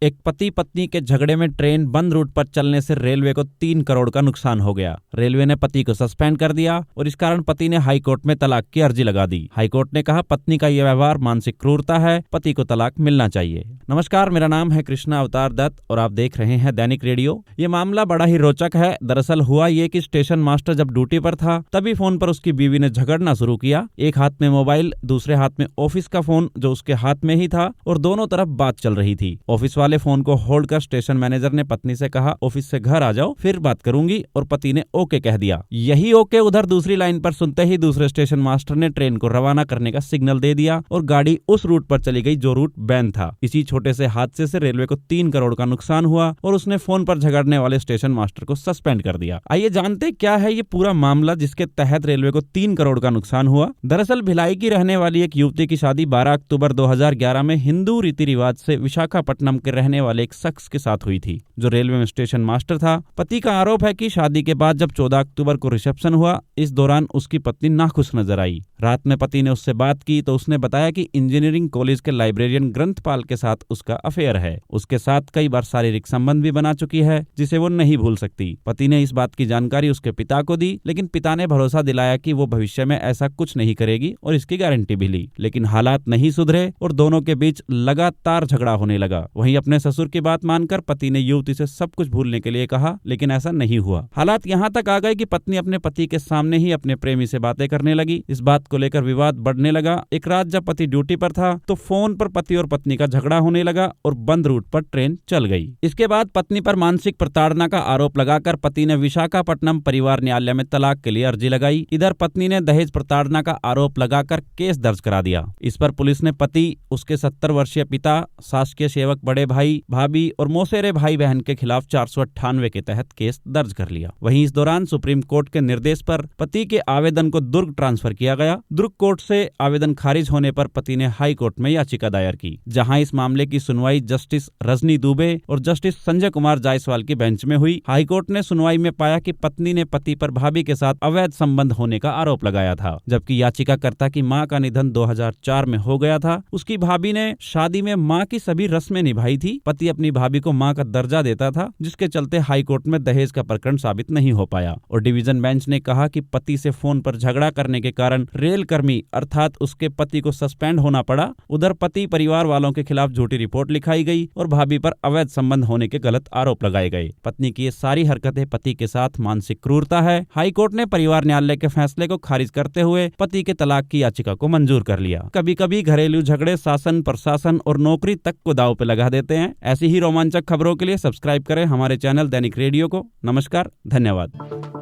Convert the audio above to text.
एक पति पत्नी के झगड़े में ट्रेन बंद रूट पर चलने से रेलवे को 3 करोड़ का नुकसान हो गया। रेलवे ने पति को सस्पेंड कर दिया और इस कारण पति ने हाई कोर्ट में तलाक की अर्जी लगा दी। हाई कोर्ट ने कहा पत्नी का यह व्यवहार मानसिक क्रूरता है, पति को तलाक मिलना चाहिए। नमस्कार, मेरा नाम है कृष्णा अवतार दत्त और आप देख रहे हैं दैनिक रेडियो। ये मामला बड़ा ही रोचक है। दरअसल हुआ ये कि स्टेशन मास्टर जब ड्यूटी पर था तभी फोन पर उसकी बीवी ने झगड़ना शुरू किया। एक हाथ में मोबाइल, दूसरे हाथ में ऑफिस का फोन जो उसके हाथ में ही था और दोनों तरफ बात चल रही थी। ऑफिस वाले फोन को होल्ड कर स्टेशन मैनेजर ने पत्नी से कहा ऑफिस से घर आ जाओ फिर बात करूंगी, और पति ने ओके कह दिया। यही ओके उधर दूसरी लाइन पर सुनते ही दूसरे स्टेशन मास्टर ने ट्रेन को रवाना करने का सिग्नल दे दिया और गाड़ी उस रूट पर चली गई जो रूट बैन था। इसी छोटे से हादसे से रेलवे को 3 करोड़ का नुकसान हुआ और उसने फोन पर झगड़ने वाले स्टेशन मास्टर को सस्पेंड कर दिया। आइए जानते क्या है ये पूरा मामला जिसके तहत रेलवे को 3 करोड़ का नुकसान हुआ। दरअसल भिलाई की रहने वाली एक युवती की शादी 12 अक्टूबर 2011 में हिंदू रीति रिवाज से विशाखापट्टनम के रहने वाले एक शख्स के साथ हुई थी जो रेलवे में स्टेशन मास्टर था। पति का आरोप है कि शादी के बाद जब 14 अक्टूबर को रिसेप्शन हुआ, इस दौरान उसकी पत्नी नाखुश नजर आई। रात में पति ने उससे बात की तो उसने बताया कि इंजीनियरिंग कॉलेज के लाइब्रेरियन ग्रंथपाल के साथ उसका अफेयर है। उसके साथ कई बार शारीरिक संबंध भी बना चुकी है जिसे वो नहीं भूल सकती। पति ने इस बात की जानकारी उसके पिता को दी, लेकिन पिता ने भरोसा दिलाया कि वो भविष्य में ऐसा कुछ नहीं करेगी और इसकी गारंटी भी ली। लेकिन हालात नहीं सुधरे और दोनों के बीच लगातार झगड़ा होने लगा। वहीं अपने ससुर की बात मानकर पति ने युवती से सब कुछ भूलने के लिए कहा, लेकिन ऐसा नहीं हुआ। हालात यहाँ तक आ गए कि पत्नी अपने पति के सामने ही अपने प्रेमी से बातें करने लगी। इस बात को लेकर विवाद बढ़ने लगा। एक रात जब पति ड्यूटी पर था तो फोन पर पति और पत्नी का झगड़ा होने लगा और बंद रूट पर ट्रेन चल गई। इसके बाद पत्नी पर मानसिक प्रताड़ना का आरोप लगाकर पति ने विशाखापट्टनम परिवार न्यायालय में तलाक के लिए अर्जी लगाई। इधर पत्नी ने दहेज प्रताड़ना का आरोप लगाकर केस दर्ज करा दिया। इस पर पुलिस ने पति, उसके 70 वर्षीय पिता, शासकीय सेवक बड़े भाई, भाभी और मौसेरे भाई बहन के खिलाफ 498 के तहत केस दर्ज कर लिया। वहीं इस दौरान सुप्रीम कोर्ट के निर्देश पर पति के आवेदन को दुर्ग ट्रांसफर किया गया। दुर्ग कोर्ट से आवेदन खारिज होने पर पति ने हाई कोर्ट में याचिका दायर की, जहां इस मामले की सुनवाई जस्टिस रजनी दुबे और जस्टिस संजय कुमार जायसवाल की बेंच में हुई। हाई कोर्ट ने सुनवाई में पाया कि पत्नी ने पति पर भाभी के साथ अवैध संबंध होने का आरोप लगाया था, जबकि याचिकाकर्ता की मां का निधन 2004 में हो गया था। उसकी भाभी ने शादी में मां की सभी रस्में निभाई थी। पति अपनी भाभी को मां का दर्जा देता था, जिसके चलते हाई कोर्ट में दहेज का प्रकरण साबित नहीं हो पाया और डिवीजन बेंच ने कहा कि पति से फोन पर झगड़ा करने के कारण रेल कर्मी अर्थात उसके पति को सस्पेंड होना पड़ा। उधर पति परिवार वालों के खिलाफ झूठी रिपोर्ट लिखाई गई और भाभी पर अवैध संबंध होने के गलत आरोप लगाए गए। पत्नी की ये सारी हरकतें पति के साथ मानसिक क्रूरता है। हाई कोर्ट ने परिवार न्यायालय के फैसले को खारिज करते हुए पति के तलाक की याचिका को मंजूर कर लिया। कभी कभी घरेलू झगड़े शासन, प्रशासन और नौकरी तक को दांव पे लगा देते हैं। ऐसी ही रोमांचक खबरों के लिए सब्सक्राइब करें हमारे चैनल दैनिक रेडियो को। नमस्कार, धन्यवाद।